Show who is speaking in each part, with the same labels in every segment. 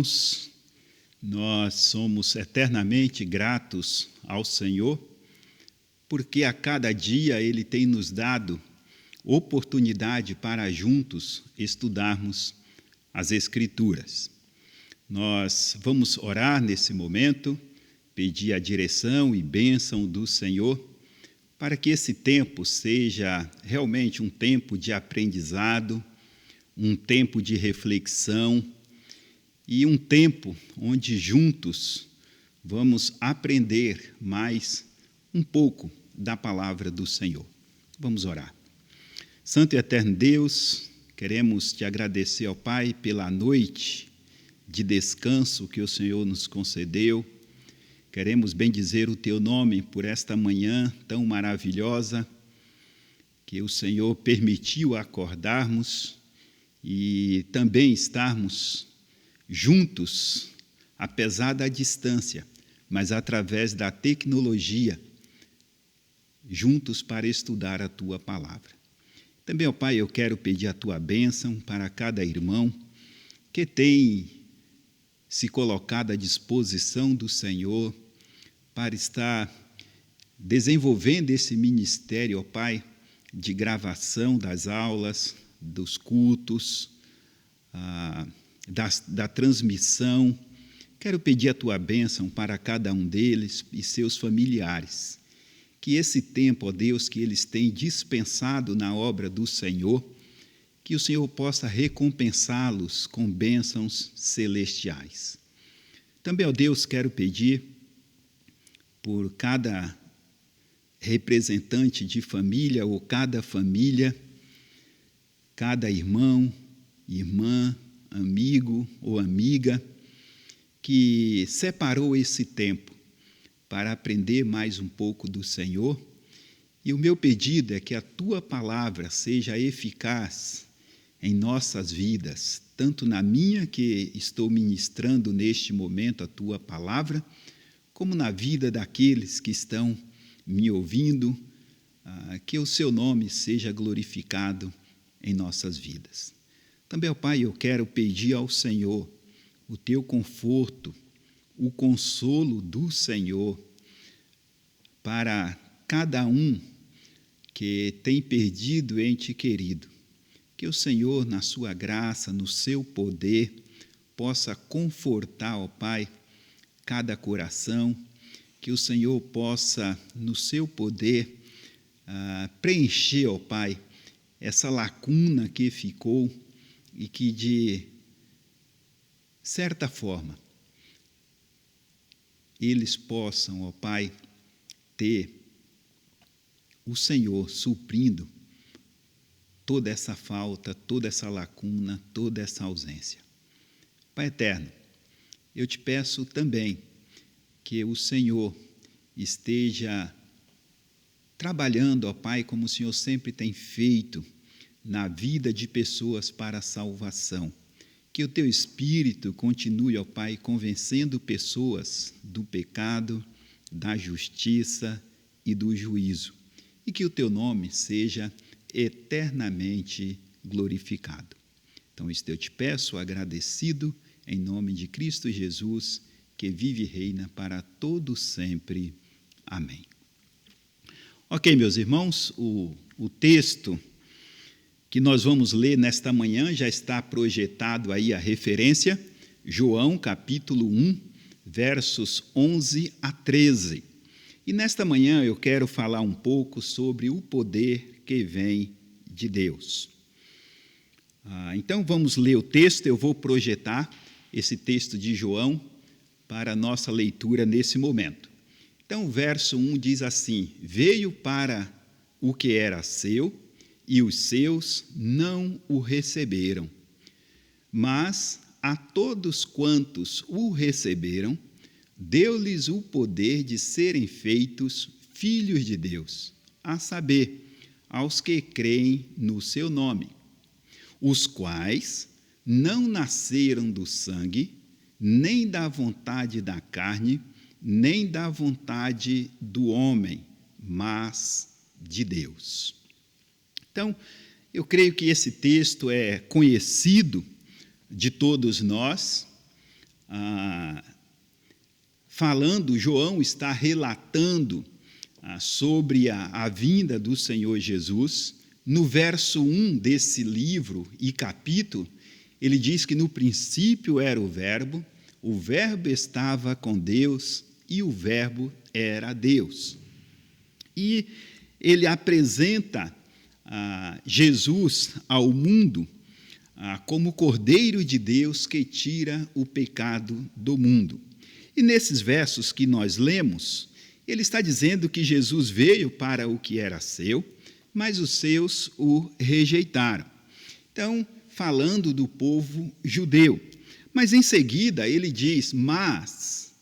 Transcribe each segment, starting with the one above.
Speaker 1: irmãos, nós somos eternamente gratos ao Senhor, porque a cada dia Ele tem nos dado oportunidade para juntos estudarmos as Escrituras. Nós vamos orar nesse momento, pedir a direção e bênção do Senhor, para que esse tempo seja realmente um tempo de aprendizado, um tempo de reflexão e um tempo onde juntos vamos aprender mais um pouco da palavra do Senhor. Vamos orar. Santo e eterno Deus, queremos te agradecer, ó Pai, pela noite de descanso que o Senhor nos concedeu. Queremos bendizer o teu nome por esta manhã tão maravilhosa que o Senhor permitiu acordarmos e também estarmos juntos, apesar da distância, mas através da tecnologia, juntos para estudar a tua palavra. Também, ó Pai, eu quero pedir a tua bênção para cada irmão que tem se colocado à disposição do Senhor para estar desenvolvendo esse ministério, ó Pai, de gravação das aulas, dos cultos, da transmissão. Quero pedir a tua bênção para cada um deles e seus familiares. Que esse tempo, ó Deus, que eles têm dispensado na obra do Senhor, que o Senhor possa recompensá-los com bênçãos celestiais. Também, ó Deus, quero pedir por cada representante de família ou cada família, cada irmão, irmã, amigo ou amiga, que separou esse tempo para aprender mais um pouco do Senhor. E o meu pedido é que a tua palavra seja eficaz em nossas vidas, tanto na minha, que estou ministrando neste momento a tua palavra, como na vida daqueles que estão me ouvindo, que o seu nome seja glorificado em nossas vidas. Também, ó Pai, eu quero pedir ao Senhor o teu conforto, o consolo do Senhor para cada um que tem perdido ente querido. Que o Senhor, na sua graça, no seu poder, possa confortar, ó Pai, cada coração, que o Senhor possa, no seu poder, preencher, ó Pai, essa lacuna que ficou e que, de certa forma, eles possam, ó Pai, ter o Senhor suprindo toda essa falta, toda essa lacuna, toda essa ausência. Pai eterno, eu te peço também que o Senhor esteja trabalhando, ó Pai, como o Senhor sempre tem feito na vida de pessoas para a salvação. Que o teu Espírito continue, ó Pai, convencendo pessoas do pecado, da justiça e do juízo. E que o teu nome seja eternamente glorificado. Então, isto eu te peço, agradecido, em nome de Cristo Jesus, que vive e reina para todo sempre. Amém. Ok, meus irmãos, o texto que nós vamos ler nesta manhã já está projetado aí a referência, João, capítulo 1, versos 11 a 13. E nesta manhã eu quero falar um pouco sobre o poder que vem de Deus. Então vamos ler o texto, eu vou projetar esse texto de João para a nossa leitura nesse momento. Então o verso 1 diz assim: veio para o que era seu, e os seus não o receberam. Mas a todos quantos o receberam, deu-lhes o poder de serem feitos filhos de Deus, a saber, aos que creem no seu nome, os quais não nasceram do sangue, nem da vontade da carne, nem da vontade do homem, mas de Deus. Então, eu creio que esse texto é conhecido de todos nós. falando, João está relatando sobre a vinda do Senhor Jesus. No verso 1 desse livro e capítulo, ele diz que no princípio era o Verbo estava com Deus e o Verbo era Deus. E ele apresenta Jesus ao mundo como o Cordeiro de Deus que tira o pecado do mundo. E nesses versos que nós lemos, ele está dizendo que Jesus veio para o que era seu, mas os seus o rejeitaram. Então, falando do povo judeu. Mas em seguida ele diz, mas,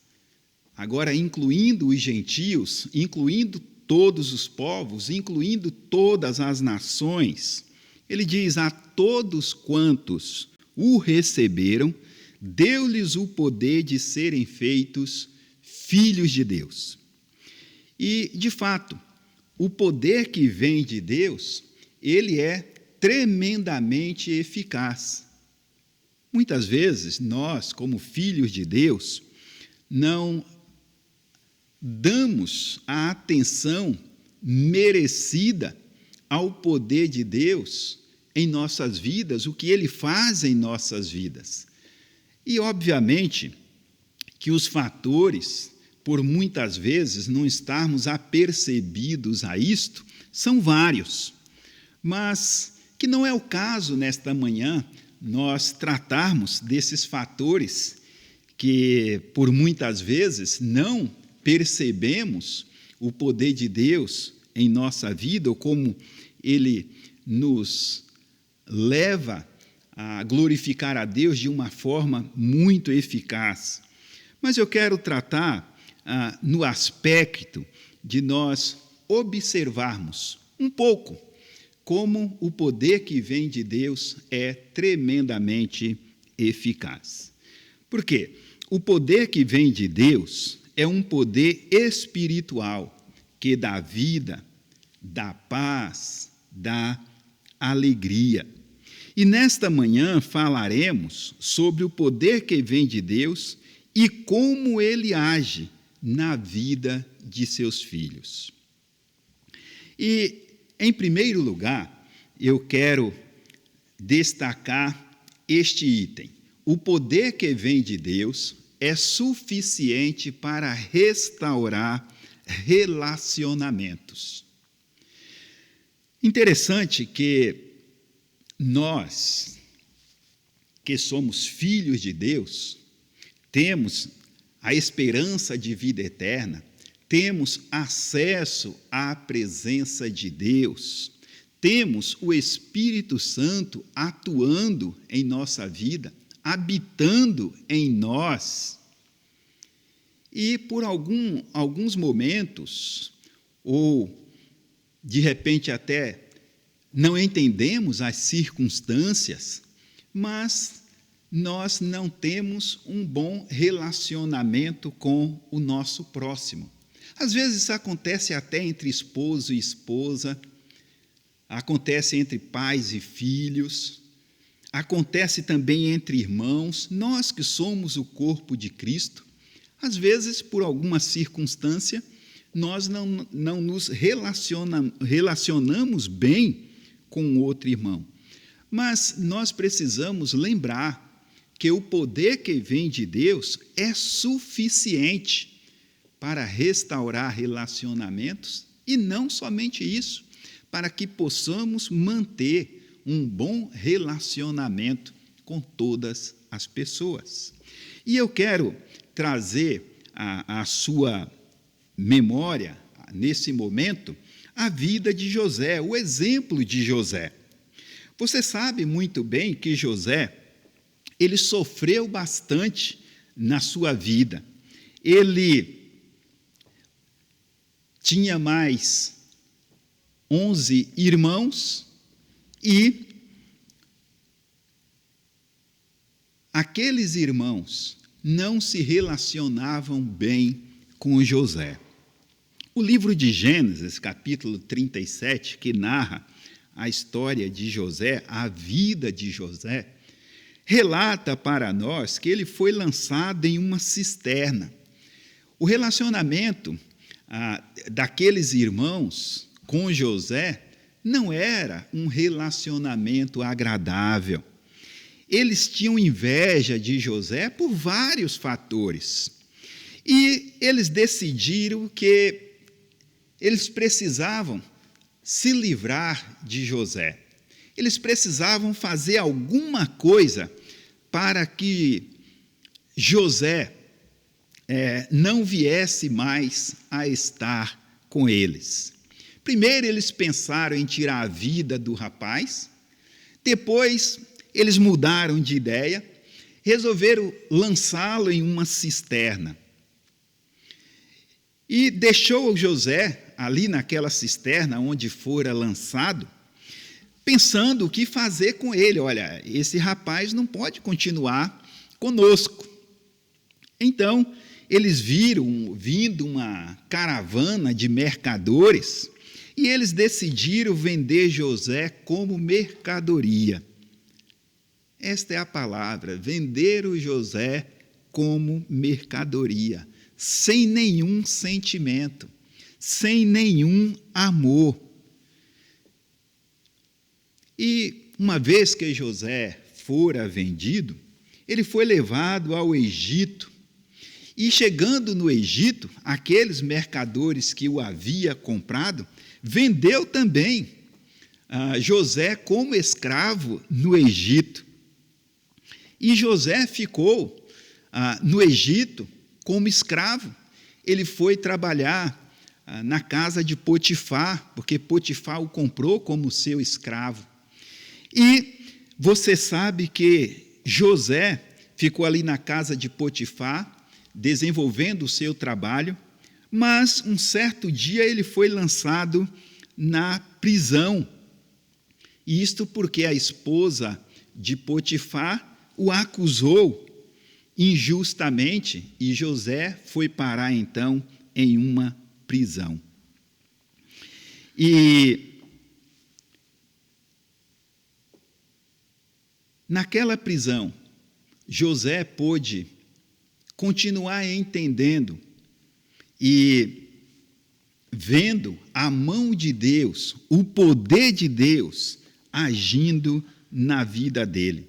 Speaker 1: agora incluindo os gentios, incluindo todos os povos, incluindo todas as nações, ele diz, a todos quantos o receberam, deu-lhes o poder de serem feitos filhos de Deus. E, de fato, o poder que vem de Deus, ele é tremendamente eficaz. Muitas vezes, nós, como filhos de Deus, não damos a atenção merecida ao poder de Deus em nossas vidas, o que Ele faz em nossas vidas. E, obviamente, que os fatores, por muitas vezes não estarmos apercebidos a isto, são vários. Mas que não é o caso, nesta manhã, nós tratarmos desses fatores que, por muitas vezes, não percebemos o poder de Deus em nossa vida, ou como Ele nos leva a glorificar a Deus de uma forma muito eficaz. Mas eu quero tratar no aspecto de nós observarmos um pouco como o poder que vem de Deus é tremendamente eficaz. Por quê? O poder que vem de Deus é um poder espiritual que dá vida, dá paz, dá alegria. E nesta manhã falaremos sobre o poder que vem de Deus e como ele age na vida de seus filhos. E, em primeiro lugar, eu quero destacar este item. O poder que vem de Deus é suficiente para restaurar relacionamentos. Interessante que nós, que somos filhos de Deus, temos a esperança de vida eterna, temos acesso à presença de Deus, temos o Espírito Santo atuando em nossa vida, habitando em nós. E por alguns momentos, ou de repente até não entendemos as circunstâncias, mas nós não temos um bom relacionamento com o nosso próximo. Às vezes isso acontece até entre esposo e esposa, acontece entre pais e filhos, acontece também entre irmãos, nós que somos o corpo de Cristo. Às vezes, por alguma circunstância, nós não nos relacionamos bem com outro irmão. Mas nós precisamos lembrar que o poder que vem de Deus é suficiente para restaurar relacionamentos, e não somente isso, para que possamos manter um bom relacionamento com todas as pessoas. E eu quero trazer à sua memória, nesse momento, a vida de José, o exemplo de José. Você sabe muito bem que José, ele sofreu bastante na sua vida. Ele tinha mais 11 irmãos e aqueles irmãos não se relacionavam bem com José. O livro de Gênesis, capítulo 37, que narra a história de José, a vida de José, relata para nós que ele foi lançado em uma cisterna. O relacionamento daqueles irmãos com José não era um relacionamento agradável. Eles tinham inveja de José por vários fatores. E eles decidiram que eles precisavam se livrar de José. Eles precisavam fazer alguma coisa para que José não viesse mais a estar com eles. Primeiro, eles pensaram em tirar a vida do rapaz. Depois, eles mudaram de ideia, resolveram lançá-lo em uma cisterna. E deixou José ali naquela cisterna onde fora lançado, pensando o que fazer com ele. Olha, esse rapaz não pode continuar conosco. Então, eles viram vindo uma caravana de mercadores e eles decidiram vender José como mercadoria. Esta é a palavra, vender o José como mercadoria, sem nenhum sentimento, sem nenhum amor. E uma vez que José fora vendido, ele foi levado ao Egito. E chegando no Egito, aqueles mercadores que o havia comprado, vendeu também José como escravo no Egito. E José ficou no Egito como escravo. Ele foi trabalhar na casa de Potifar, porque Potifar o comprou como seu escravo. E você sabe que José ficou ali na casa de Potifar, desenvolvendo o seu trabalho, mas um certo dia ele foi lançado na prisão. E isto porque a esposa de Potifar o acusou injustamente e José foi parar então em uma prisão. E naquela prisão, José pôde continuar entendendo e vendo a mão de Deus, o poder de Deus agindo na vida dele.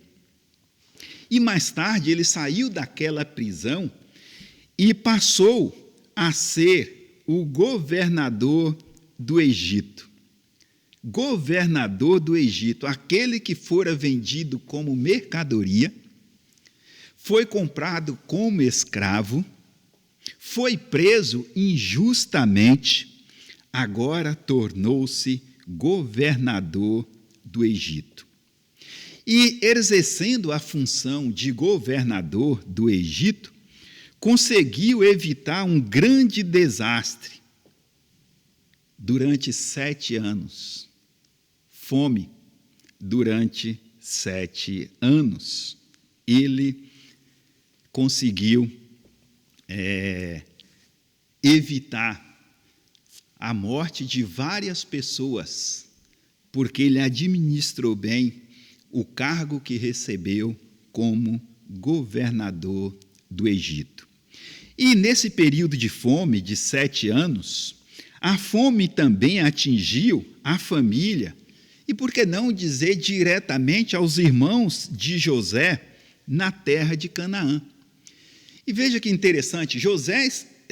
Speaker 1: E mais tarde ele saiu daquela prisão e passou a ser o governador do Egito. Governador do Egito, aquele que fora vendido como mercadoria, foi comprado como escravo, foi preso injustamente, agora tornou-se governador do Egito. E, exercendo a função de governador do Egito, conseguiu evitar um grande desastre. Durante 7 anos, fome, durante 7 anos, ele conseguiu evitar a morte de várias pessoas, porque ele administrou bem o cargo que recebeu como governador do Egito. E nesse período de fome de 7 anos, a fome também atingiu a família, e por que não dizer diretamente aos irmãos de José na terra de Canaã. E veja que interessante, José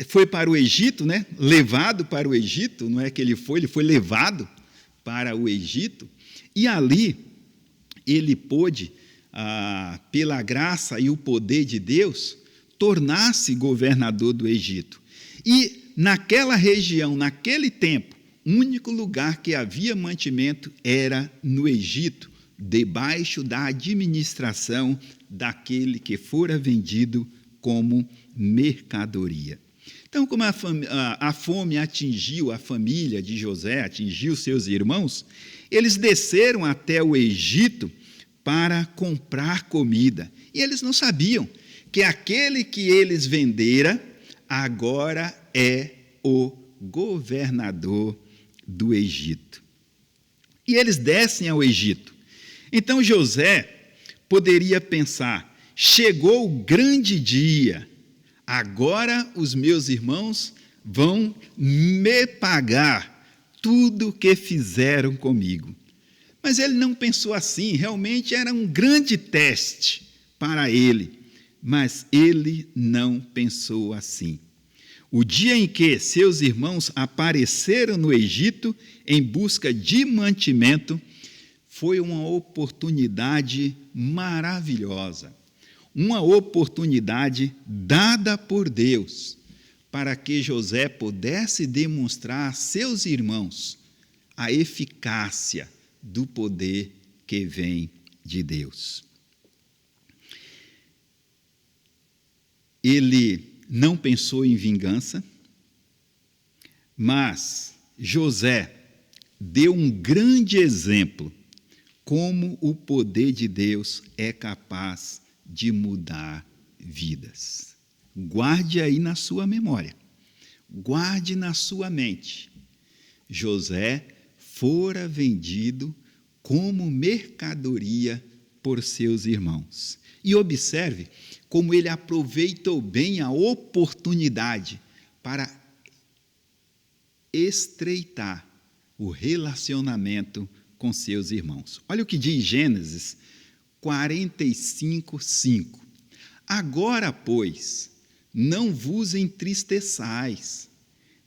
Speaker 1: foi para o Egito, né? Levado para o Egito, não é que ele foi levado para o Egito, e ali ele pôde, pela graça e o poder de Deus, tornar-se governador do Egito. E naquela região, naquele tempo, o único lugar que havia mantimento era no Egito, debaixo da administração daquele que fora vendido como mercadoria. Então, como a fome atingiu a família de José, atingiu seus irmãos, eles desceram até o Egito para comprar comida. E eles não sabiam que aquele que eles vendera agora é o governador do Egito. E eles descem ao Egito. Então José poderia pensar: chegou o grande dia, agora os meus irmãos vão me pagar tudo o que fizeram comigo. Mas ele não pensou assim, realmente era um grande teste para ele, mas ele não pensou assim. O dia em que seus irmãos apareceram no Egito em busca de mantimento foi uma oportunidade maravilhosa, uma oportunidade dada por Deus para que José pudesse demonstrar a seus irmãos a eficácia do poder que vem de Deus. Ele não pensou em vingança, mas José deu um grande exemplo como o poder de Deus é capaz de mudar vidas. Guarde aí na sua memória, guarde na sua mente. José fora vendido como mercadoria por seus irmãos. E observe como ele aproveitou bem a oportunidade para estreitar o relacionamento com seus irmãos. Olha o que diz Gênesis 45:5. Agora, pois, não vos entristeçais,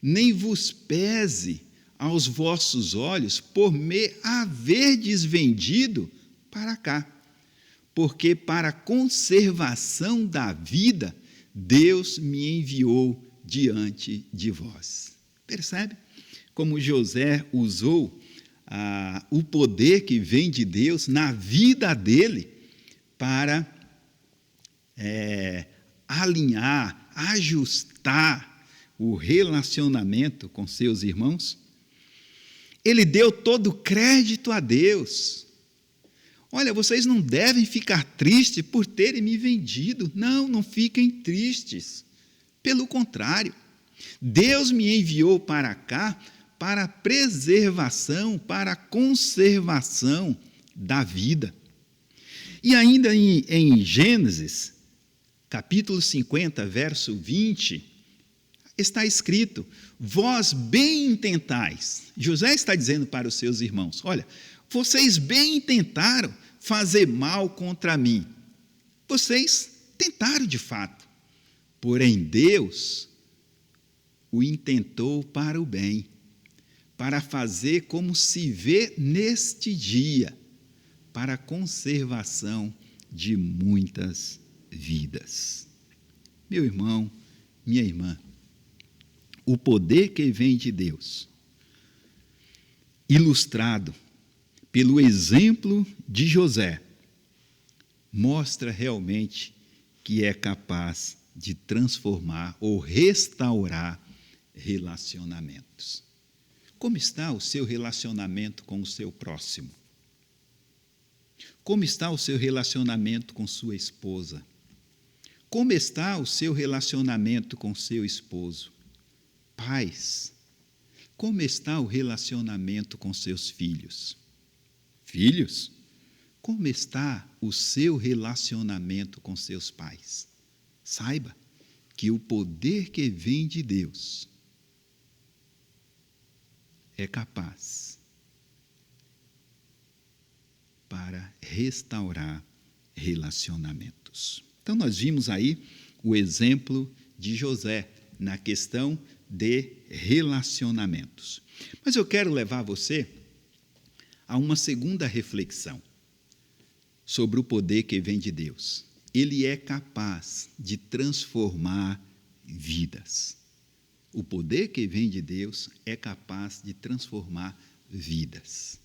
Speaker 1: nem vos pese aos vossos olhos por me haverdes vendido para cá, porque para a conservação da vida Deus me enviou diante de vós. Percebe como José usou o poder que vem de Deus na vida dele para alinhar, ajustar o relacionamento com seus irmãos? Ele deu todo o crédito a Deus. Olha, vocês não devem ficar tristes por terem me vendido. Não, não fiquem tristes. Pelo contrário, Deus me enviou para cá para a preservação, para a conservação da vida. E ainda em Gênesis, capítulo 50, verso 20, está escrito: vós bem intentais. José está dizendo para os seus irmãos: olha, vocês bem tentaram fazer mal contra mim. Vocês tentaram de fato. Porém, Deus o intentou para o bem, para fazer como se vê neste dia, para a conservação de muitas vidas. Meu irmão, minha irmã, o poder que vem de Deus, ilustrado pelo exemplo de José, mostra realmente que é capaz de transformar ou restaurar relacionamentos. Como está o seu relacionamento com o seu próximo? Como está o seu relacionamento com sua esposa? Como está o seu relacionamento com seu esposo? Pais, como está o relacionamento com seus filhos? Filhos, como está o seu relacionamento com seus pais? Saiba que o poder que vem de Deus é capaz para restaurar relacionamentos. Então, nós vimos aí o exemplo de José na questão de relacionamentos. Mas eu quero levar você a uma segunda reflexão sobre o poder que vem de Deus. Ele é capaz de transformar vidas. O poder que vem de Deus é capaz de transformar vidas.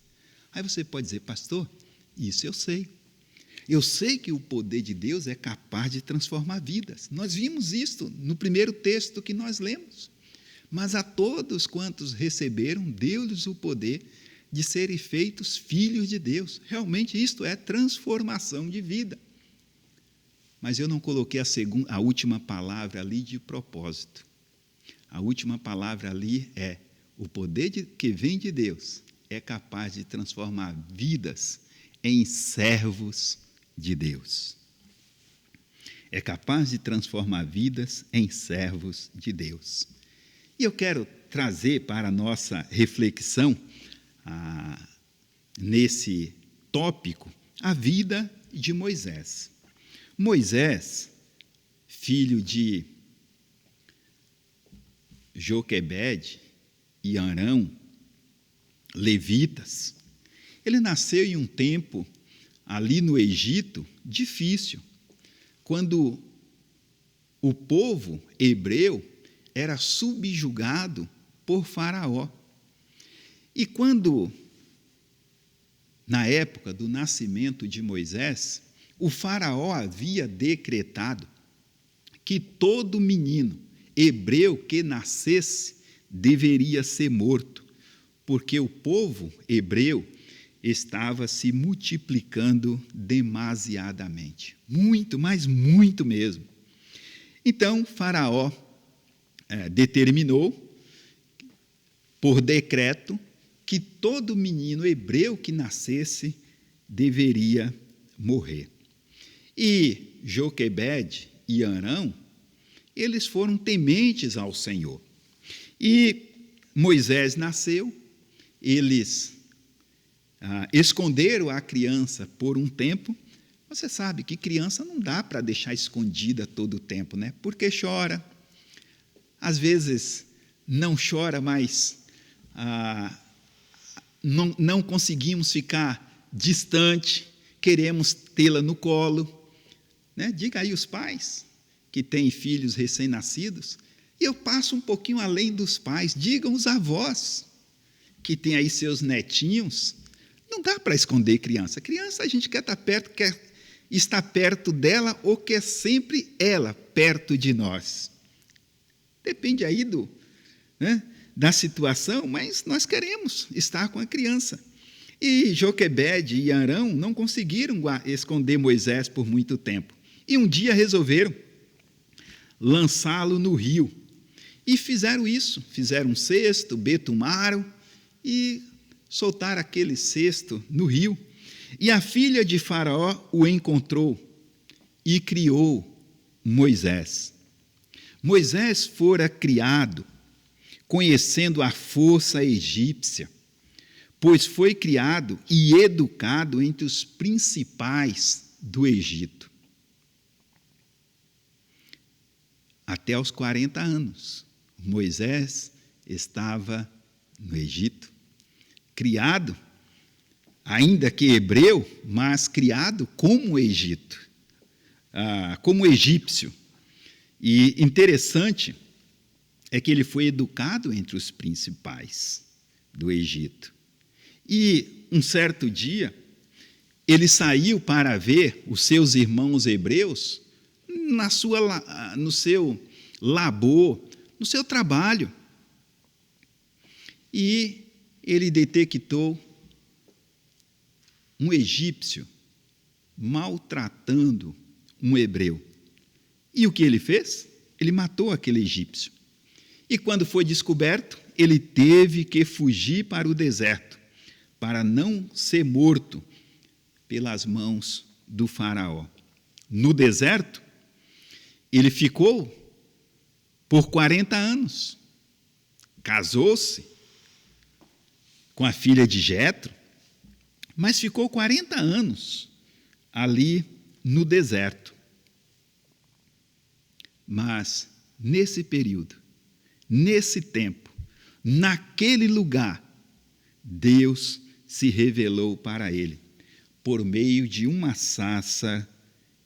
Speaker 1: Aí você pode dizer: pastor, isso eu sei. Eu sei que o poder de Deus é capaz de transformar vidas. Nós vimos isso no primeiro texto que nós lemos. Mas a todos quantos receberam, deu-lhes o poder de serem feitos filhos de Deus. Realmente isto é transformação de vida. Mas eu não coloquei a última palavra ali de propósito. A última palavra ali é: o poder que vem de Deus é capaz de transformar vidas em servos de Deus. É capaz de transformar vidas em servos de Deus. E eu quero trazer para a nossa reflexão, nesse tópico, a vida de Moisés. Moisés, filho de Joquebede e Arão, levitas, ele nasceu em um tempo ali no Egito difícil, quando o povo hebreu era subjugado por Faraó. E quando, na época do nascimento de Moisés, o Faraó havia decretado que todo menino hebreu que nascesse deveria ser morto, porque o povo hebreu estava se multiplicando demasiadamente. Muito, mas muito mesmo. Então, Faraó determinou, por decreto, que todo menino hebreu que nascesse deveria morrer. E Joquebede e Arão, eles foram tementes ao Senhor. E Moisés nasceu, eles esconderam a criança por um tempo. Você sabe que criança não dá para deixar escondida todo o tempo, né? Porque chora. Às vezes não chora, mas não conseguimos ficar distante, queremos tê-la no colo, né? Diga aí os pais que têm filhos recém-nascidos, e eu passo um pouquinho além dos pais, digam os avós que têm aí seus netinhos. Não dá para esconder criança. Criança a gente quer estar perto, quer estar perto dela ou quer sempre ela perto de nós. Depende aí da situação, mas nós queremos estar com a criança. E Joquebede e Arão não conseguiram esconder Moisés por muito tempo. E um dia resolveram lançá-lo no rio. E fizeram isso, fizeram um cesto, betumaram e soltaram aquele cesto no rio. E a filha de Faraó o encontrou e criou Moisés. Moisés fora criado conhecendo a força egípcia, pois foi criado e educado entre os principais do Egito. Até aos 40 anos, Moisés estava no Egito, criado, ainda que hebreu, mas criado como Egito, como egípcio. E interessante é que ele foi educado entre os principais do Egito. E, um certo dia, ele saiu para ver os seus irmãos hebreus no seu labor, no seu trabalho. E ele detectou um egípcio maltratando um hebreu. E o que ele fez? Ele matou aquele egípcio. E quando foi descoberto, ele teve que fugir para o deserto, para não ser morto pelas mãos do faraó. No deserto, ele ficou por 40 anos. Casou-se com a filha de Jetro, mas ficou 40 anos ali no deserto. Mas, nesse período, nesse tempo, naquele lugar, Deus se revelou para ele, por meio de uma sarça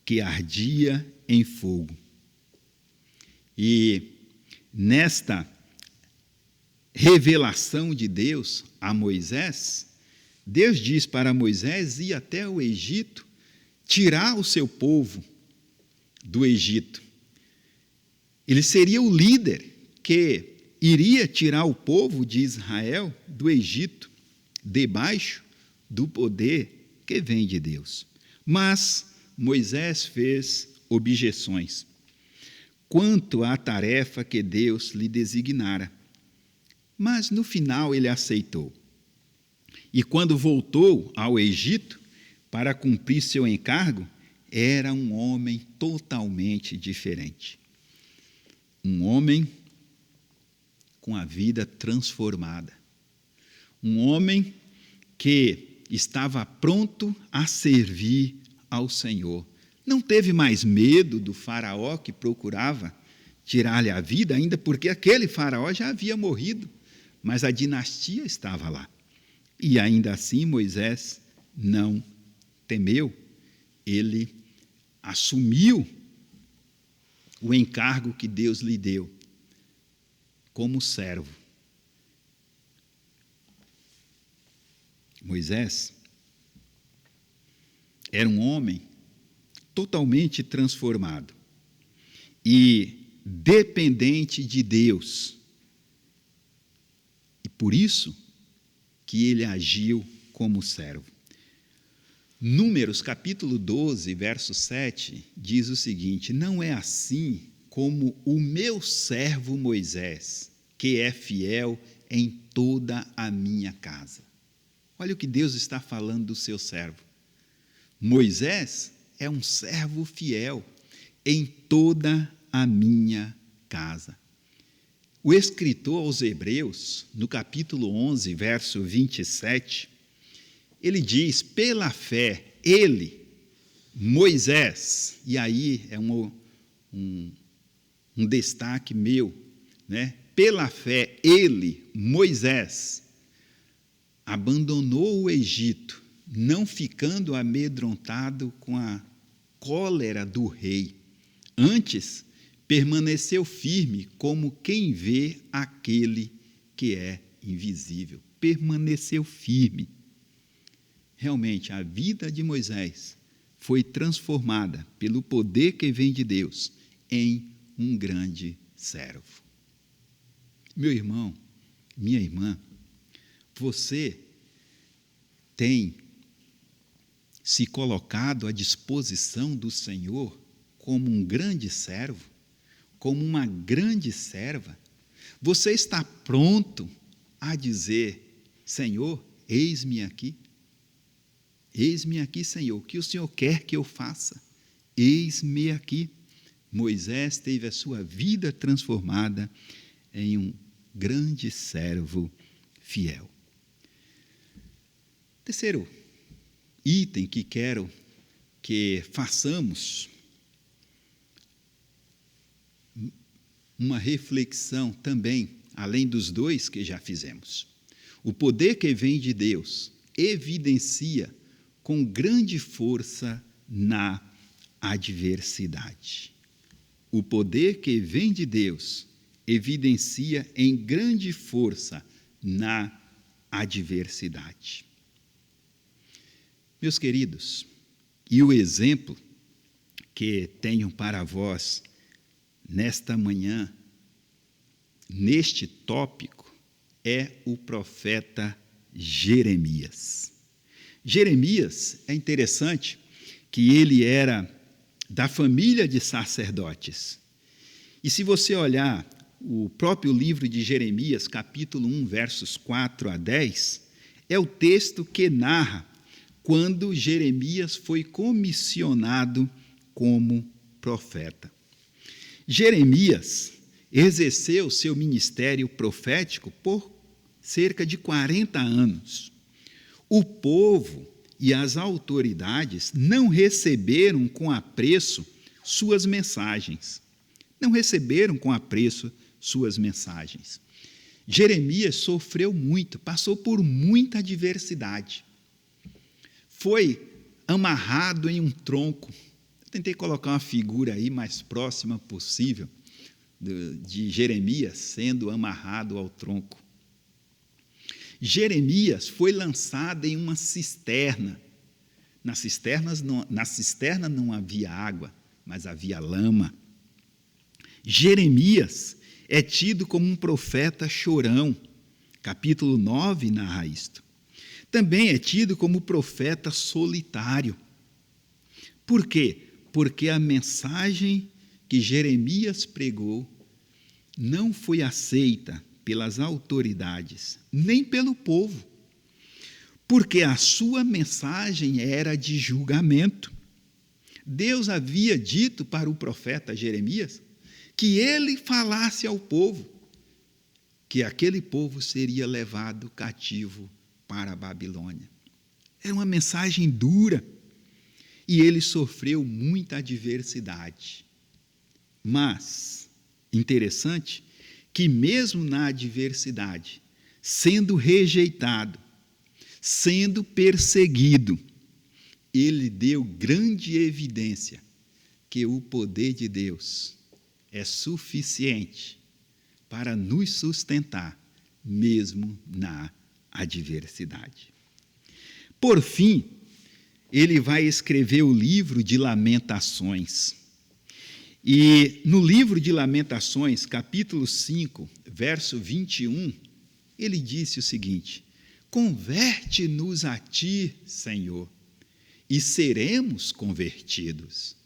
Speaker 1: que ardia em fogo. E, nesta revelação de Deus a Moisés, Deus diz para Moisés ir até o Egito, tirar o seu povo do Egito. Ele seria o líder que iria tirar o povo de Israel do Egito, debaixo do poder que vem de Deus. Mas Moisés fez objeções quanto à tarefa que Deus lhe designara. Mas, no final, ele aceitou. E quando voltou ao Egito para cumprir seu encargo, era um homem totalmente diferente. Um homem com a vida transformada. Um homem que estava pronto a servir ao Senhor. Não teve mais medo do faraó que procurava tirar-lhe a vida, ainda porque aquele faraó já havia morrido, mas a dinastia estava lá. E ainda assim Moisés não temeu. Ele assumiu o encargo que Deus lhe deu como servo. Moisés era um homem totalmente transformado e dependente de Deus. E por isso que ele agiu como servo. Números, capítulo 12, verso 7, diz o seguinte: não é assim como o meu servo Moisés, que é fiel em toda a minha casa. Olha o que Deus está falando do seu servo. Moisés é um servo fiel em toda a minha casa. O escritor aos Hebreus, no capítulo 11, verso 27, ele diz: pela fé, ele, Moisés, e aí é um destaque meu, né? Pela fé, ele, Moisés, abandonou o Egito, não ficando amedrontado com a cólera do rei. Antes, permaneceu firme como quem vê aquele que é invisível. Permaneceu firme. Realmente, a vida de Moisés foi transformada pelo poder que vem de Deus em um grande servo. Meu irmão, minha irmã, você tem se colocado à disposição do Senhor como um grande servo, como uma grande serva? Você está pronto a dizer: Senhor, eis-me aqui? Eis-me aqui, Senhor, o que o Senhor quer que eu faça? Eis-me aqui. Moisés teve a sua vida transformada em um grande servo fiel. Terceiro item que quero que façamos uma reflexão também, além dos dois que já fizemos. O poder que vem de Deus evidencia com grande força na adversidade. O poder que vem de Deus evidencia em grande força na adversidade. Meus queridos, e o exemplo que tenho para vós nesta manhã, neste tópico, é o profeta Jeremias. Jeremias, é interessante que ele era da família de sacerdotes. E se você olhar o próprio livro de Jeremias, capítulo 1, versos 4 a 10, é o texto que narra quando Jeremias foi comissionado como profeta. Jeremias exerceu seu ministério profético por cerca de 40 anos. O povo e as autoridades não receberam com apreço suas mensagens. Não receberam com apreço suas mensagens. Jeremias sofreu muito, passou por muita adversidade. Foi amarrado em um tronco. Eu tentei colocar uma figura aí mais próxima possível de Jeremias sendo amarrado ao tronco. Jeremias foi lançado em uma cisterna. Na cisterna não havia água, mas havia lama. Jeremias é tido como um profeta chorão. Capítulo 9 narra isto. Também é tido como profeta solitário. Por quê? Porque a mensagem que Jeremias pregou não foi aceita pelas autoridades, nem pelo povo, porque a sua mensagem era de julgamento. Deus havia dito para o profeta Jeremias que ele falasse ao povo que aquele povo seria levado cativo para a Babilônia. Era uma mensagem dura e ele sofreu muita adversidade. Mas, interessante que mesmo na adversidade, sendo rejeitado, sendo perseguido, ele deu grande evidência que o poder de Deus é suficiente para nos sustentar, mesmo na adversidade. Por fim, ele vai escrever o livro de Lamentações. E no livro de Lamentações, capítulo 5, verso 21, ele disse o seguinte: converte-nos a ti, Senhor, e seremos convertidos.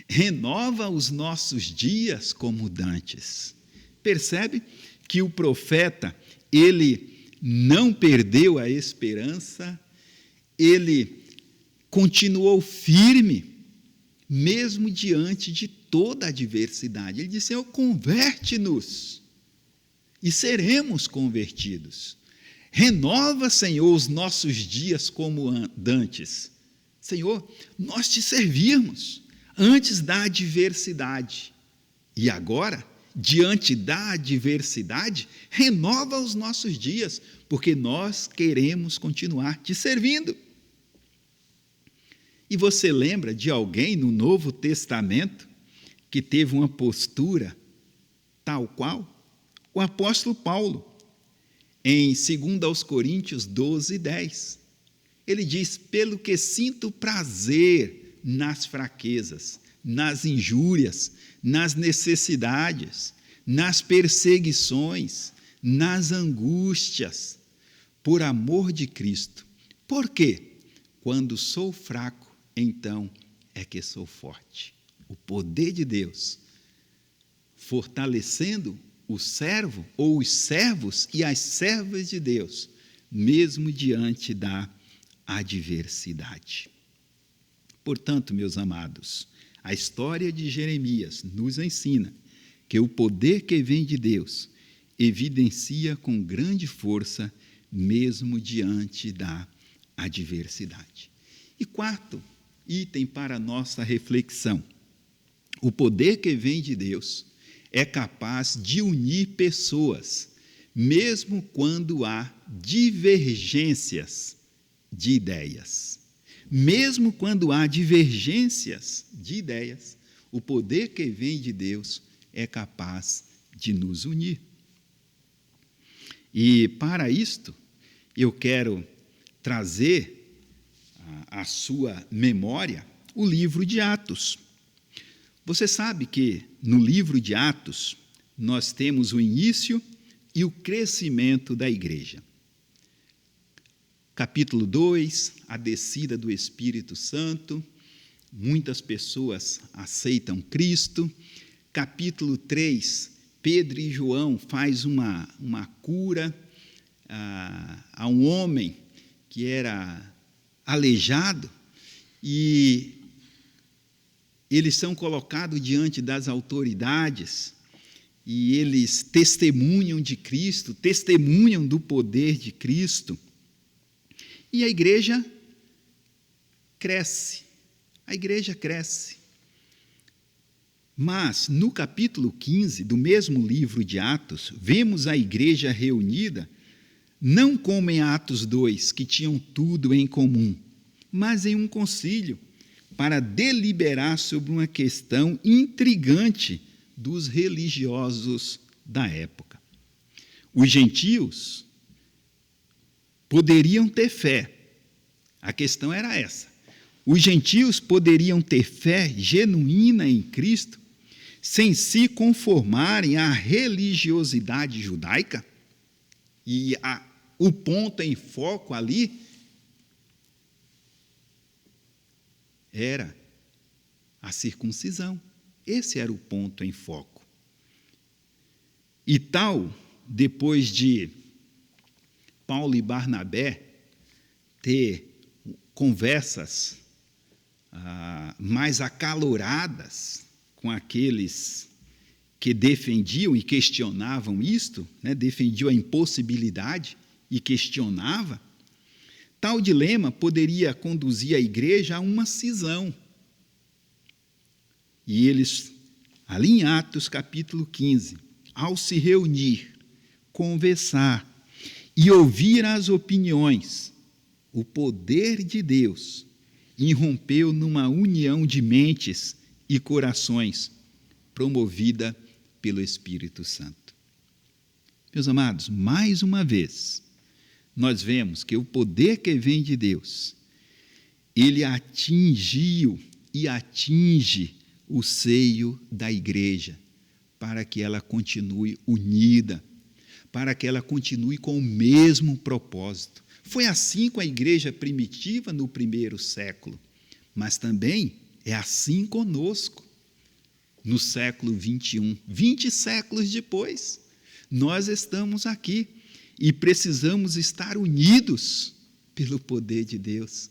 Speaker 1: Renova os nossos dias como dantes. Percebe que o profeta, ele não perdeu a esperança, ele continuou firme, mesmo diante de toda a adversidade. Ele disse: Senhor, converte-nos e seremos convertidos. Renova, Senhor, os nossos dias como dantes. Senhor, nós te servíamos antes da adversidade. E agora, diante da adversidade, renova os nossos dias, porque nós queremos continuar te servindo. E você lembra de alguém no Novo Testamento que teve uma postura tal qual? O apóstolo Paulo, em 2 Coríntios 12, 10. Ele diz: pelo que sinto prazer nas fraquezas, nas injúrias, nas necessidades, nas perseguições, nas angústias, por amor de Cristo. Por quê? Quando sou fraco, então é que sou forte. O poder de Deus fortalecendo o servo ou os servos e as servas de Deus, mesmo diante da adversidade. Portanto, meus amados, a história de Jeremias nos ensina que o poder que vem de Deus evidencia com grande força, mesmo diante da adversidade. E quarto item para a nossa reflexão: o poder que vem de Deus é capaz de unir pessoas, mesmo quando há divergências de ideias. Mesmo quando há divergências de ideias, o poder que vem de Deus é capaz de nos unir. E para isto, eu quero trazer à sua memória o livro de Atos. Você sabe que no livro de Atos nós temos o início e o crescimento da igreja. Capítulo 2, a descida do Espírito Santo, muitas pessoas aceitam Cristo. Capítulo 3, Pedro e João faz uma cura a um homem que era aleijado, e eles são colocados diante das autoridades, e eles testemunham de Cristo, testemunham do poder de Cristo. E a igreja cresce, Mas, no capítulo 15 do mesmo livro de Atos, vemos a igreja reunida, não como em Atos 2, que tinham tudo em comum, mas em um concílio, para deliberar sobre uma questão intrigante dos religiosos da época. Os gentios poderiam ter fé. A questão era essa. Os gentios poderiam ter fé genuína em Cristo sem se conformarem à religiosidade judaica? E o ponto em foco ali era a circuncisão. Esse era o ponto em foco. E tal, depois de Paulo e Barnabé ter conversas mais acaloradas com aqueles que defendiam e questionavam isto, né, defendiam a impossibilidade e questionava, tal dilema poderia conduzir a igreja a uma cisão. E eles, ali em Atos capítulo 15, ao se reunir, conversar e ouvir as opiniões, o poder de Deus irrompeu numa união de mentes e corações, promovida pelo Espírito Santo. Meus amados, mais uma vez, nós vemos que o poder que vem de Deus, ele atingiu e atinge o seio da igreja, para que ela continue unida, para que ela continue com o mesmo propósito. Foi assim com a igreja primitiva no primeiro século, mas também é assim conosco, no século 21. 20 séculos depois, nós estamos aqui e precisamos estar unidos pelo poder de Deus.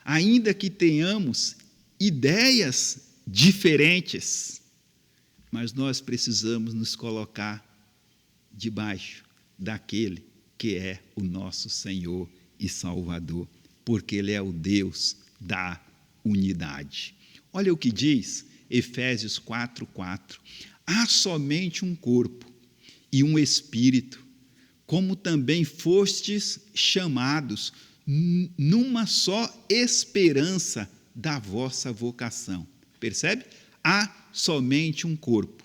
Speaker 1: Ainda que tenhamos ideias diferentes, mas nós precisamos nos colocar debaixo daquele que é o nosso Senhor e Salvador, porque Ele é o Deus da unidade. Olha o que diz Efésios 4:4. Há somente um corpo e um espírito, como também fostes chamados numa só esperança da vossa vocação. Percebe? Há somente um corpo.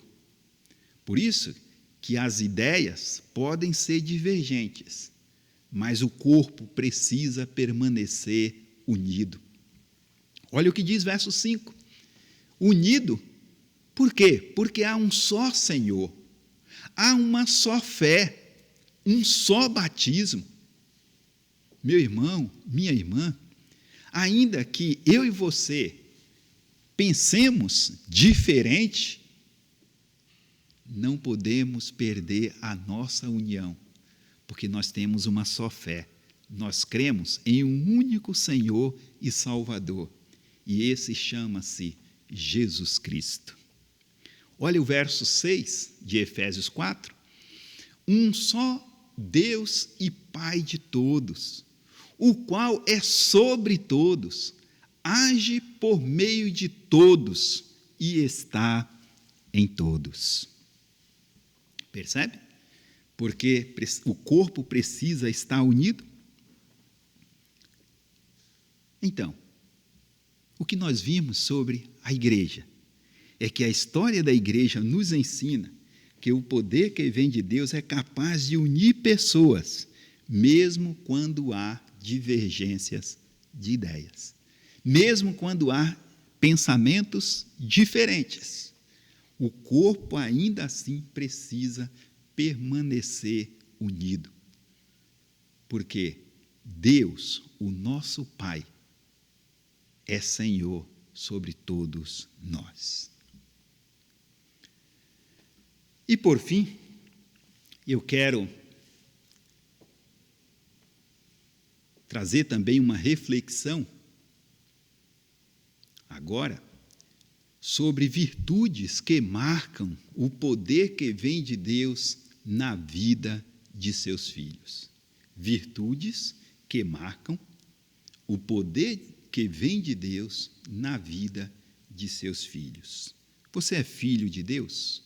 Speaker 1: Por isso que as ideias podem ser divergentes, mas o corpo precisa permanecer unido. Olha o que diz verso 5. Unido, por quê? Porque há um só Senhor, há uma só fé, um só batismo. Meu irmão, minha irmã, ainda que eu e você pensemos diferente, não podemos perder a nossa união, porque nós temos uma só fé. Nós cremos em um único Senhor e Salvador, e esse chama-se Jesus Cristo. Olha o verso 6 de Efésios 4. Um só Deus e Pai de todos, o qual é sobre todos, age por meio de todos e está em todos. Percebe? Porque o corpo precisa estar unido. Então, o que nós vimos sobre a igreja é que a história da igreja nos ensina que o poder que vem de Deus é capaz de unir pessoas, mesmo quando há divergências de ideias, mesmo quando há pensamentos diferentes. O corpo ainda assim precisa permanecer unido, porque Deus, o nosso Pai, é Senhor sobre todos nós. E por fim, eu quero trazer também uma reflexão agora sobre virtudes que marcam o poder que vem de Deus na vida de seus filhos. Virtudes que marcam o poder que vem de Deus na vida de seus filhos. Você é filho de Deus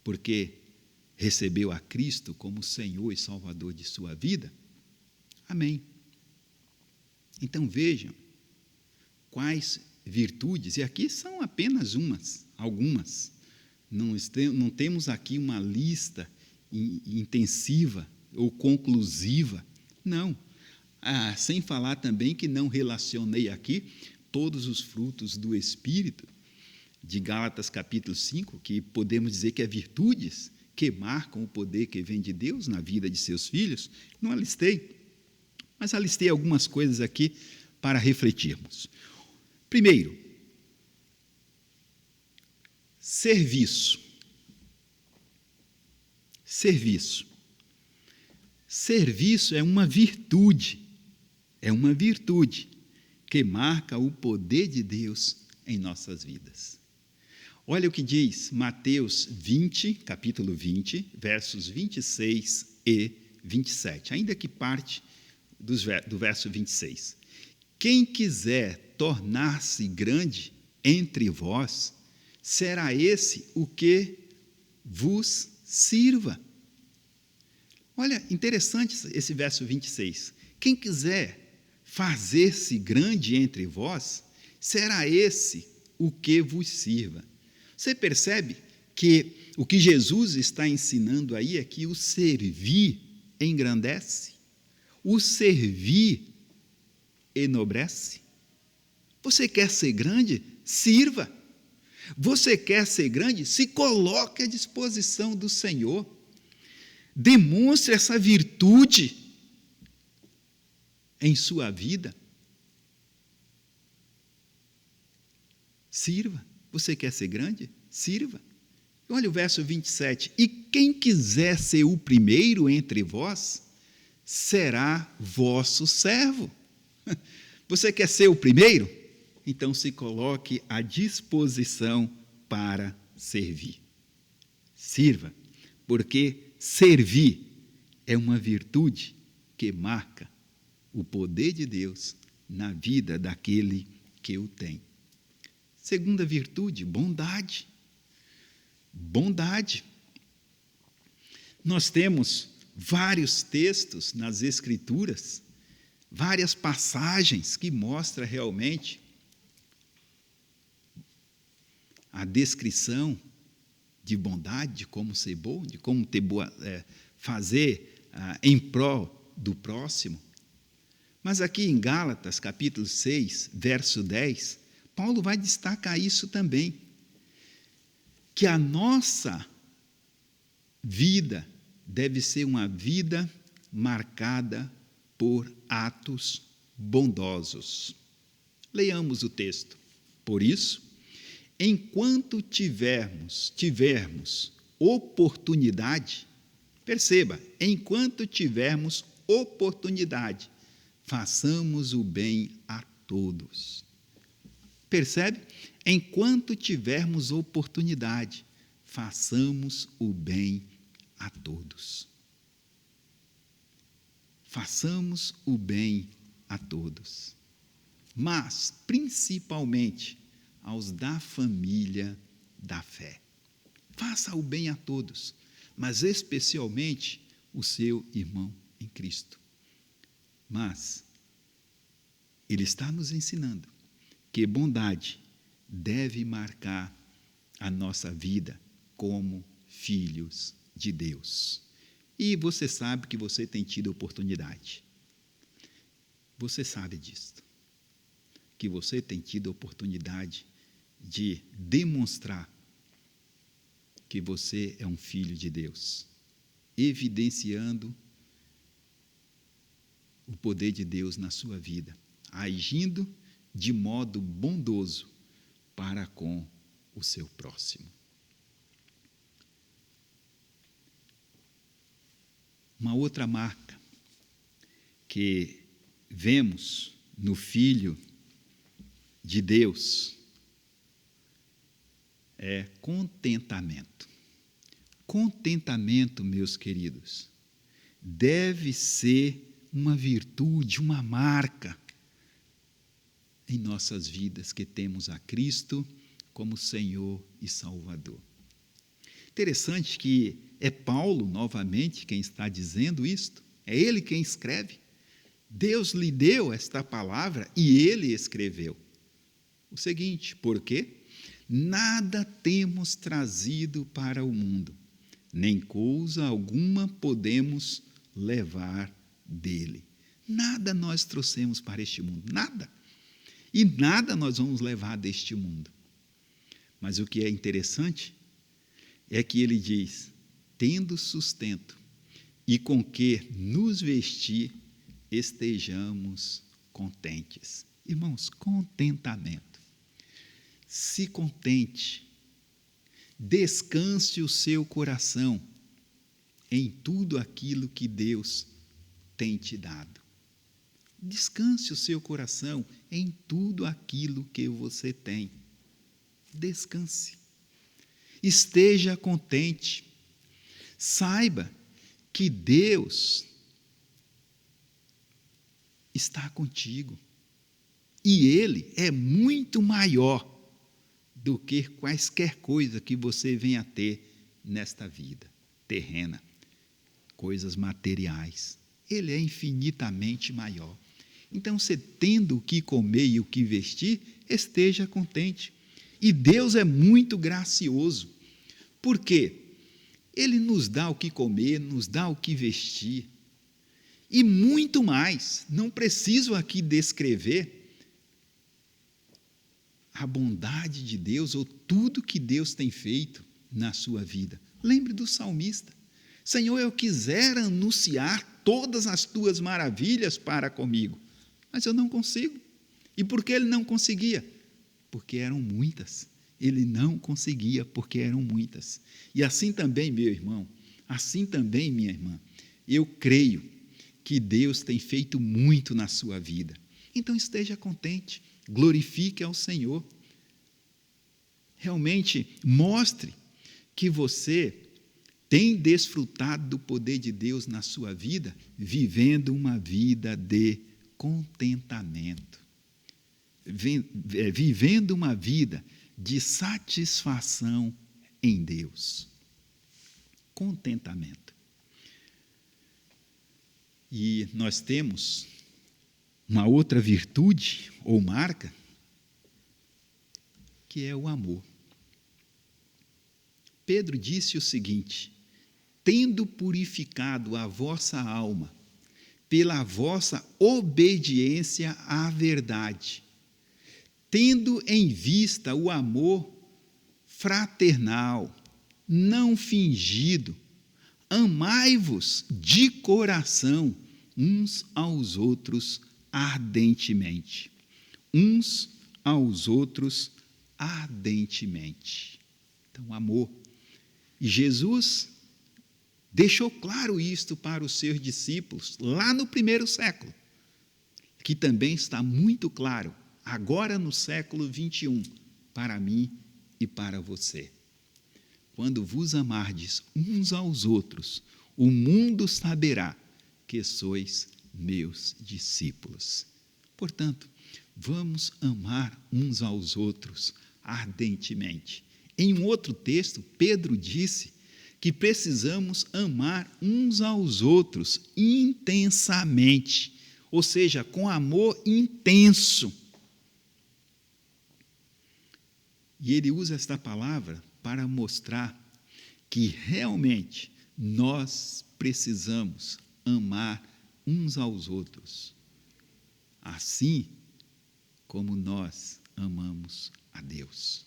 Speaker 1: porque recebeu a Cristo como Senhor e Salvador de sua vida? Amém. Então vejam quais virtudes, e aqui são apenas algumas. Não temos aqui uma lista intensiva ou conclusiva. Não. Sem falar também que não relacionei aqui todos os frutos do Espírito, de Gálatas capítulo 5, que podemos dizer que é virtudes que marcam o poder que vem de Deus na vida de seus filhos. Não alistei, mas alistei algumas coisas aqui para refletirmos. Primeiro, serviço. Serviço. Serviço é uma virtude que marca o poder de Deus em nossas vidas. Olha o que diz Mateus 20, capítulo 20, versos 26 e 27, ainda que parte do verso 26. Quem quiser tornar-se grande entre vós, será esse o que vos sirva. Olha, interessante esse verso 26. Quem quiser fazer-se grande entre vós, será esse o que vos sirva. Você percebe que o que Jesus está ensinando aí é que o servir engrandece, o servir enobrece. Você quer ser grande? Sirva. Você quer ser grande? Se coloque à disposição do Senhor. Demonstre essa virtude em sua vida. Sirva. Você quer ser grande? Sirva. Olha o verso 27. E quem quiser ser o primeiro entre vós, será vosso servo. Você quer ser o primeiro? Então se coloque à disposição para servir. Sirva, porque servir é uma virtude que marca o poder de Deus na vida daquele que o tem. Segunda virtude, bondade. Bondade. Nós temos vários textos nas Escrituras, várias passagens que mostram realmente a descrição de bondade, de como ser bom, de como fazer em prol do próximo. Mas aqui em Gálatas, capítulo 6, verso 10, Paulo vai destacar isso também, que a nossa vida deve ser uma vida marcada por atos bondosos. Leiamos o texto. Por isso, enquanto tivermos oportunidade, perceba, enquanto tivermos oportunidade, façamos o bem a todos. Percebe? Enquanto tivermos oportunidade, façamos o bem a todos. Façamos o bem a todos. Mas, principalmente, aos da família da fé. Faça o bem a todos, mas especialmente o seu irmão em Cristo. Mas ele está nos ensinando que bondade deve marcar a nossa vida como filhos de Deus. E você sabe que você tem tido oportunidade. Você sabe disso. Que você tem tido oportunidade de demonstrar que você é um filho de Deus, evidenciando o poder de Deus na sua vida, agindo de modo bondoso para com o seu próximo. Uma outra marca que vemos no Filho de Deus é contentamento. Contentamento, meus queridos, deve ser uma virtude, uma marca em nossas vidas que temos a Cristo como Senhor e Salvador. Interessante que é Paulo, novamente, quem está dizendo isto, é ele quem escreve. Deus lhe deu esta palavra e ele escreveu o seguinte: porque nada temos trazido para o mundo, nem coisa alguma podemos levar dele. Nada nós trouxemos para este mundo, nada. E nada nós vamos levar deste mundo. Mas o que é interessante é que ele diz: tendo sustento e com que nos vestir, estejamos contentes. Irmãos, contentamento. Se contente, descanse o seu coração em tudo aquilo que Deus tem te dado. Descanse o seu coração em tudo aquilo que você tem. Descanse. Esteja contente. Saiba que Deus está contigo. E Ele é muito maior do que quaisquer coisa que você venha a ter nesta vida terrena, coisas materiais. Ele é infinitamente maior. Então, você tendo o que comer e o que vestir, esteja contente. E Deus é muito gracioso. Por quê? Ele nos dá o que comer, nos dá o que vestir. E muito mais. Não preciso aqui descrever a bondade de Deus ou tudo que Deus tem feito na sua vida. Lembre do salmista. Senhor, eu quisera anunciar todas as tuas maravilhas para comigo, mas eu não consigo. E por que ele não conseguia? Porque eram muitas. Ele não conseguia porque eram muitas. E assim também, meu irmão, assim também, minha irmã, eu creio que Deus tem feito muito na sua vida. Então esteja contente, glorifique ao Senhor. Realmente mostre que você tem desfrutado do poder de Deus na sua vida, vivendo uma vida de contentamento, vivendo uma vida de satisfação em Deus. Contentamento. E nós temos uma outra virtude ou marca, que é o amor. Pedro disse o seguinte: tendo purificado a vossa alma pela vossa obediência à verdade, tendo em vista o amor fraternal, não fingido, amai-vos de coração uns aos outros ardentemente. Uns aos outros ardentemente. Então, amor. E Jesus deixou claro isto para os seus discípulos lá no primeiro século, que também está muito claro agora no século 21, para mim e para você. Quando vos amardes uns aos outros, o mundo saberá que sois meus discípulos. Portanto, vamos amar uns aos outros ardentemente. Em um outro texto, Pedro disse que precisamos amar uns aos outros intensamente, ou seja, com amor intenso. E ele usa esta palavra para mostrar que realmente nós precisamos amar uns aos outros, assim como nós amamos a Deus.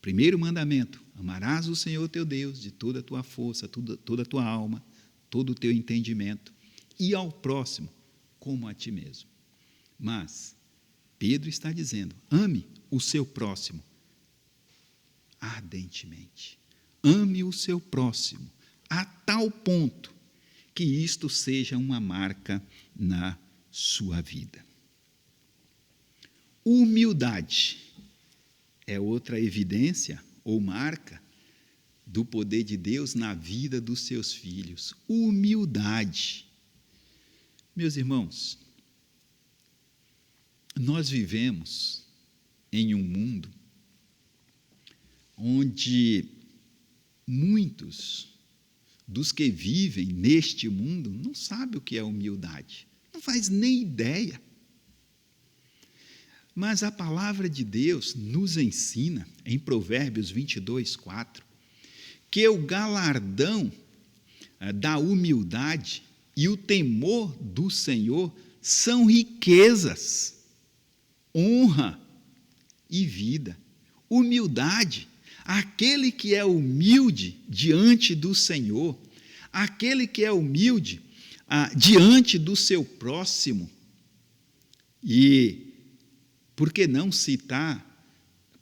Speaker 1: Primeiro mandamento: amarás o Senhor teu Deus de toda a tua força, toda a tua alma, todo o teu entendimento, e ao próximo como a ti mesmo. Mas Pedro está dizendo: ame o seu próximo ardentemente. Ame o seu próximo a tal ponto que isto seja uma marca na sua vida. Humildade é outra evidência ou marca do poder de Deus na vida dos seus filhos. Humildade. Meus irmãos, nós vivemos em um mundo onde muitos dos que vivem neste mundo não sabem o que é humildade, não faz nem ideia. Mas a palavra de Deus nos ensina, em Provérbios 22, 4, que o galardão da humildade e o temor do Senhor são riquezas, honra e vida. Humildade. Aquele que é humilde diante do Senhor, aquele que é humilde diante do seu próximo. E por que não citar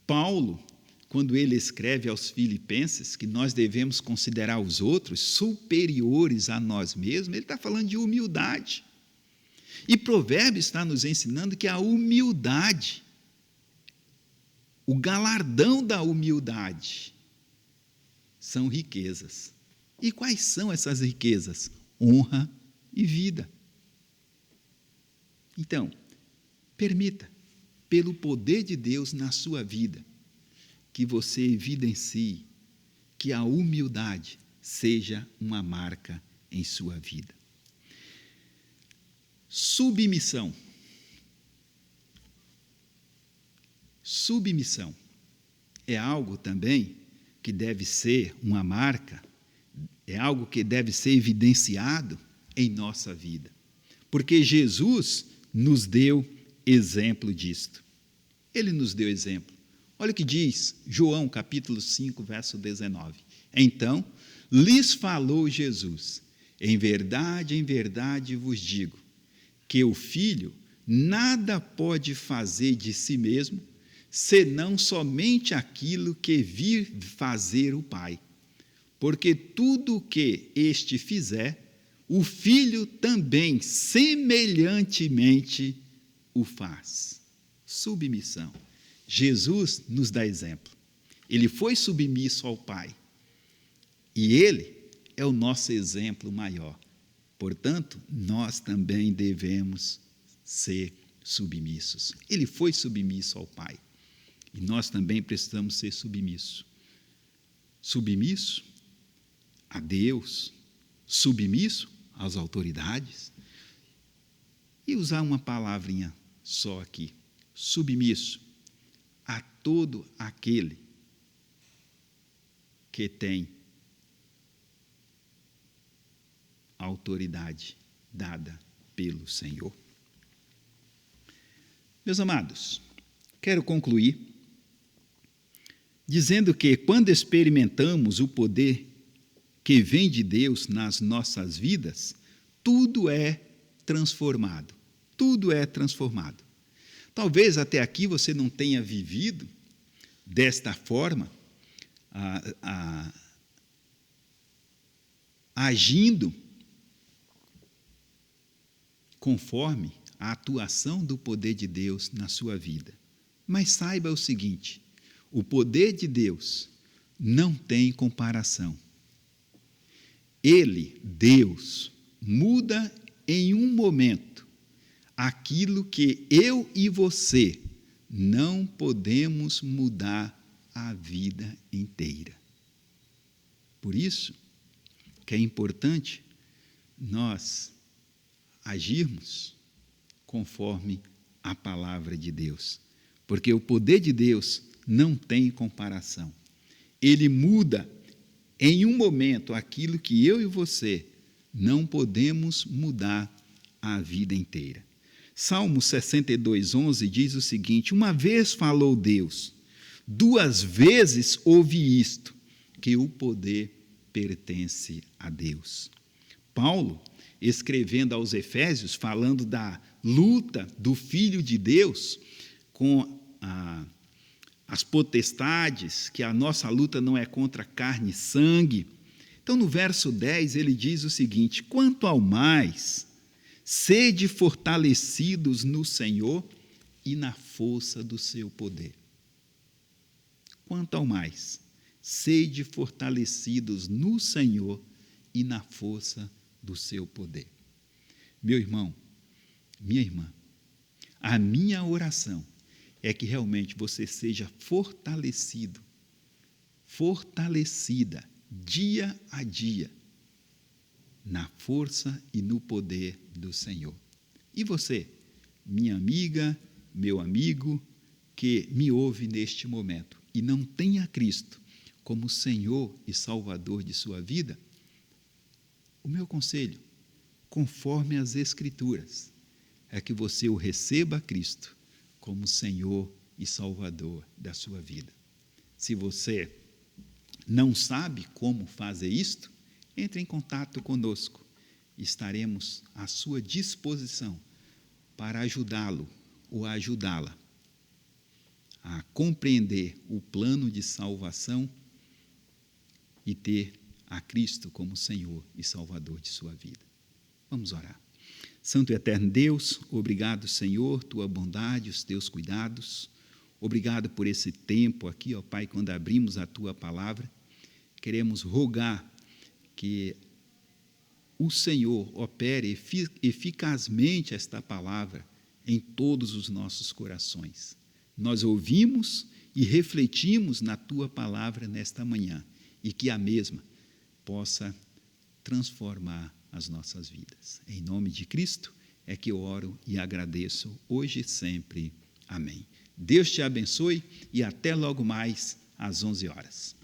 Speaker 1: Paulo, quando ele escreve aos Filipenses que nós devemos considerar os outros superiores a nós mesmos? Ele está falando de humildade. E Provérbios está nos ensinando que a humildade, o galardão da humildade, são riquezas. E quais são essas riquezas? Honra e vida. Então, permita, pelo poder de Deus na sua vida, que você evidencie que a humildade seja uma marca em sua vida. Submissão. Submissão é algo também que deve ser uma marca, é algo que deve ser evidenciado em nossa vida. Porque Jesus nos deu exemplo disto. Ele nos deu exemplo. Olha o que diz João, capítulo 5, verso 19. Então, lhes falou Jesus: em verdade vos digo, que o Filho nada pode fazer de si mesmo, senão somente aquilo que vir fazer o Pai. Porque tudo o que este fizer, o Filho também semelhantemente o faz. Submissão. Jesus nos dá exemplo. Ele foi submisso ao Pai. E Ele é o nosso exemplo maior. Portanto, nós também devemos ser submissos. Ele foi submisso ao Pai. E nós também precisamos ser submissos. Submisso a Deus, submisso às autoridades. E usar uma palavrinha só aqui. Submisso a todo aquele que tem autoridade dada pelo Senhor. Meus amados, quero concluir dizendo que quando experimentamos o poder que vem de Deus nas nossas vidas, tudo é transformado. Tudo é transformado. Talvez até aqui você não tenha vivido desta forma, agindo conforme a atuação do poder de Deus na sua vida. Mas saiba o seguinte: o poder de Deus não tem comparação. Ele, Deus, muda em um momento aquilo que eu e você não podemos mudar a vida inteira. Por isso que é importante nós agirmos conforme a palavra de Deus, porque o poder de Deus não tem comparação. Ele muda em um momento aquilo que eu e você não podemos mudar a vida inteira. Salmo 62:11 diz o seguinte: uma vez falou Deus, duas vezes ouvi isto, que o poder pertence a Deus. Paulo, escrevendo aos Efésios, falando da luta do Filho de Deus com as potestades, que a nossa luta não é contra carne e sangue. Então, no verso 10, ele diz o seguinte: quanto ao mais, sede fortalecidos no Senhor e na força do seu poder. Quanto ao mais, sede fortalecidos no Senhor e na força do seu poder. Meu irmão, minha irmã, a minha oração é que realmente você seja fortalecido, fortalecida, dia a dia, na força e no poder do Senhor. E você, minha amiga, meu amigo, que me ouve neste momento e não tem a Cristo como Senhor e Salvador de sua vida, o meu conselho, conforme as Escrituras, é que você o receba a Cristo como Senhor e Salvador da sua vida. Se você não sabe como fazer isto, entre em contato conosco. Estaremos à sua disposição para ajudá-lo ou ajudá-la a compreender o plano de salvação e ter a Cristo como Senhor e Salvador de sua vida. Vamos orar. Santo e eterno Deus, obrigado, Senhor, tua bondade, os teus cuidados. Obrigado por esse tempo aqui, ó Pai, quando abrimos a tua palavra. Queremos rogar que o Senhor opere eficazmente esta palavra em todos os nossos corações. Nós ouvimos e refletimos na tua palavra nesta manhã e que a mesma possa transformar as nossas vidas. Em nome de Cristo é que eu oro e agradeço hoje e sempre. Amém. Deus te abençoe e até logo mais às 11 horas.